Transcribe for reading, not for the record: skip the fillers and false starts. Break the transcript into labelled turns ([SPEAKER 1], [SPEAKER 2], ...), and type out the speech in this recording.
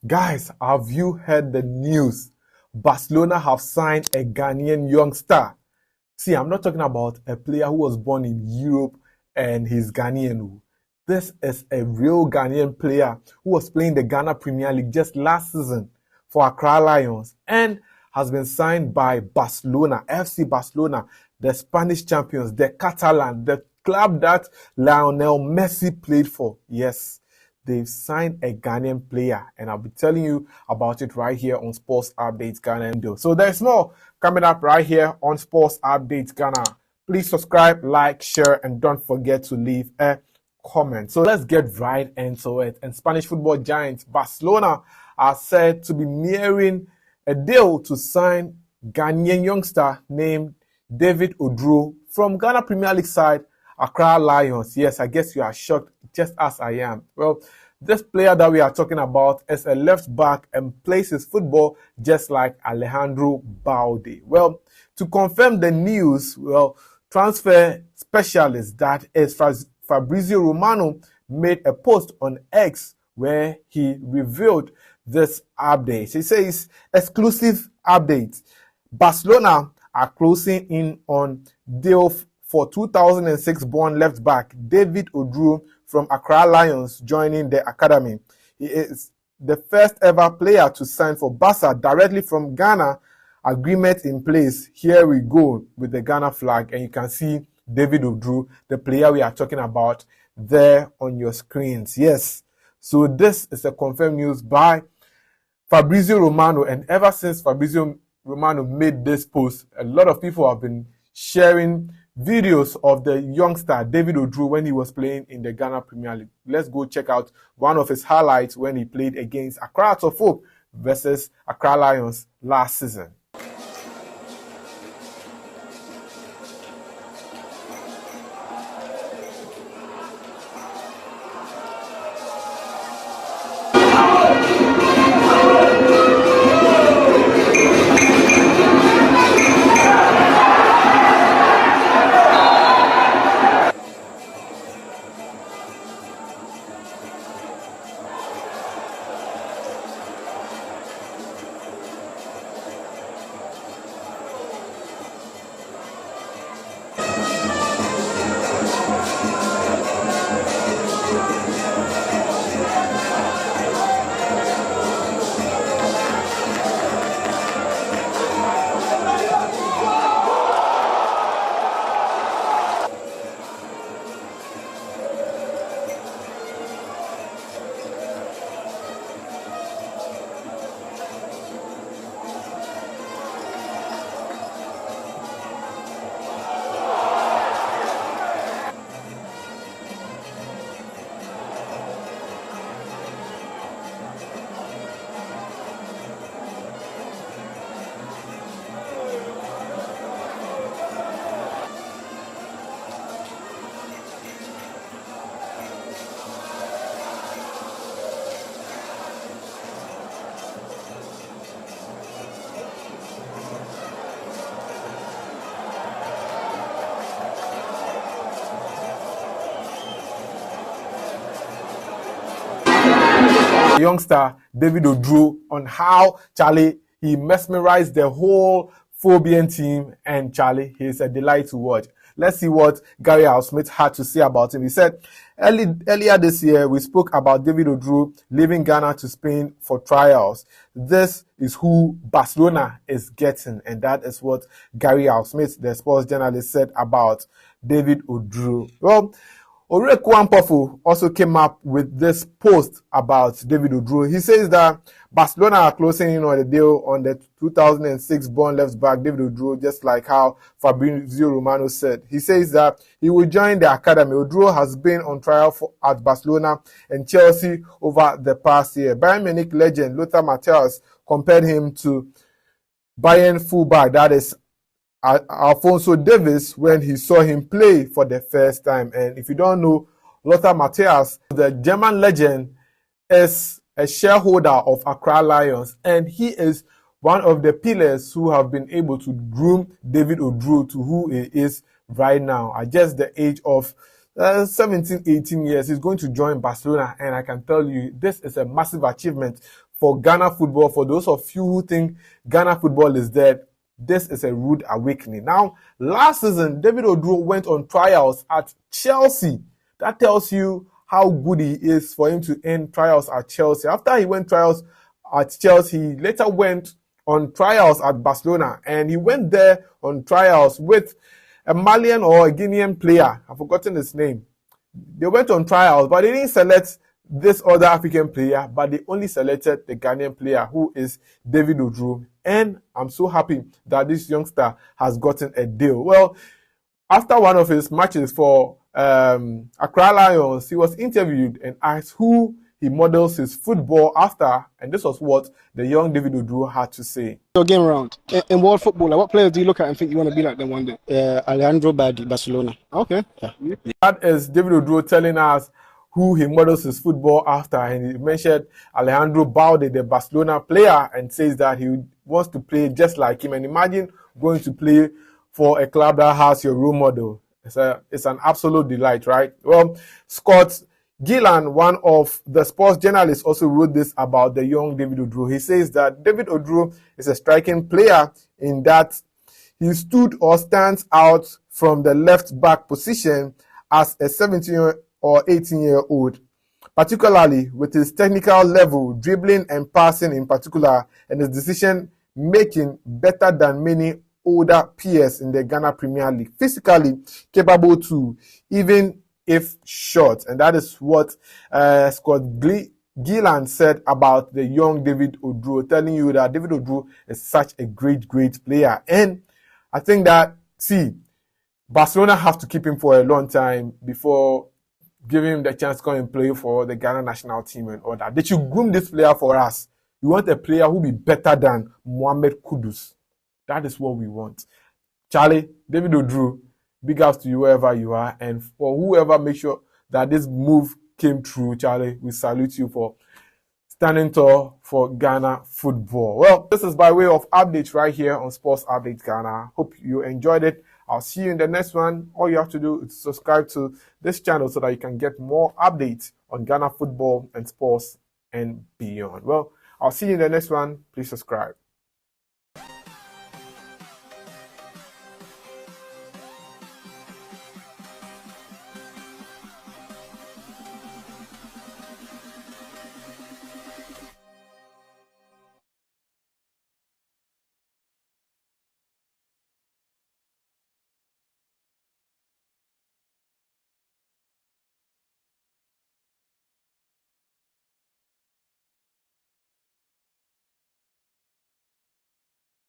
[SPEAKER 1] Guys, have you heard the news? Barcelona have signed a Ghanaian youngster. See, I'm not talking about a player who was born in Europe and he's Ghanaian. This is a real Ghanaian player who was playing the Ghana Premier League just last season for Accra Lions and has been signed by Barcelona, FC Barcelona, the Spanish champions, the Catalan, the club that Lionel Messi played for. Yes, they've signed a Ghanaian player, and I'll be telling you about it right here on Sports Updates Ghana. So there's more coming up right here on Sports Updates Ghana. Please subscribe, like, share, and don't forget to leave a comment. So let's get right into it. And Spanish football giants Barcelona are said to be nearing a deal to sign Ghanaian youngster named David Oduro from Ghana Premier League side Accra Lions. Yes, I guess you are shocked just as I am. Well, this player that we are talking about is a left back and plays his football just like Alejandro Balde. Well, to confirm the news, transfer specialist that is Fabrizio Romano made a post on X where he revealed this update. He says, exclusive update. Barcelona are closing in on deal for 2006 born left back David Oduro from Accra Lions joining the academy. He is the first ever player to sign for Barca directly from Ghana. Agreement in place. Here we go with the Ghana flag, and you can see David Oduro, the player we are talking about, there on your screens. Yes, so this is a confirmed news by Fabrizio Romano, and ever since Fabrizio Romano made this post, a lot of people have been sharing videos of the youngster David Oduro when he was playing in the Ghana Premier League. Let's go check out one of his highlights when he played against Accra Hearts of Oak versus Accra Lions last season. Youngster David Oduro on how he mesmerized the whole Phobian team, and he's a delight to watch. Let's see what Gary Smith had to say about him. He said, earlier this year, we spoke about David Oduro leaving Ghana to Spain for trials. This is who Barcelona is getting, and that is what Gary Smith, the sports journalist, said about David Oduro. Well, Ore Kwampofo also came up with this post about David Oduro. He says that Barcelona are closing in on the deal on the 2006 born left back David Oduro, just like how Fabrizio Romano said. He says that he will join the academy. Oduro has been on trial at Barcelona and Chelsea over the past year. Bayern Munich legend Lothar Matthäus compared him to Bayern fullback, that is Alphonso Davies, when he saw him play for the first time. And if you don't know, Lothar Matthäus, the German legend, is a shareholder of Accra Lions, and he is one of the pillars who have been able to groom David Oduro to who he is right now. At just the age of 17, 18 years, he's going to join Barcelona, and I can tell you this is a massive achievement for Ghana football. For those of you who think Ghana football is dead, this is a rude awakening. Now, last season, David Oduro went on trials at Chelsea. That tells you how good he is for him to end trials at Chelsea. After he went trials at Chelsea, he later went on trials at Barcelona, and he went there on trials with a Malian or a Guinean player. I've forgotten his name. They went on trials, but they didn't select this other African player, but they only selected the Ghanaian player, who is David Oduro. And I'm so happy that this youngster has gotten a deal. Well, after one of his matches for Accra Lions, he was interviewed and asked who he models his football after, and this was what the young David Oduro had to say.
[SPEAKER 2] Your game round in world football, like what players do you look at and think you want to be like them one day?
[SPEAKER 3] Alejandro Badi, Barcelona.
[SPEAKER 2] Okay.
[SPEAKER 3] Yeah.
[SPEAKER 1] That is David Oduro telling us who he models his football after, and he mentioned Alejandro Balde, the Barcelona player, and says that he wants to play just like him. And imagine going to play for a club that has your role model. It's an absolute delight, right? Well, Scott Gillan, one of the sports journalists, also wrote this about the young David Oduro. He says that David Oduro is a striking player in that he stood or stands out from the left back position as a 17 or 18-year-old, particularly with his technical level, dribbling and passing in particular, and his decision making better than many older peers in the Ghana Premier League. Physically capable too, even if short. And that is what Scott Gillan said about the young David Oduro, telling you that David Oduro is such a great player. And I think that, Barcelona have to keep him for a long time before giving him the chance to come and play for the Ghana national team and all that. They should groom this player for us. We want a player who will be better than Mohamed Kudus. That is what we want. Charlie, David Oduro, big ups to you wherever you are. And for whoever makes sure that this move came true, Charlie, we salute you for standing tall for Ghana football. Well, this is by way of updates right here on Sports Update Ghana. Hope you enjoyed it. I'll see you in the next one. All you have to do is subscribe to this channel so that you can get more updates on Ghana football and sports and beyond. Well, I'll see you in the next one. Please subscribe.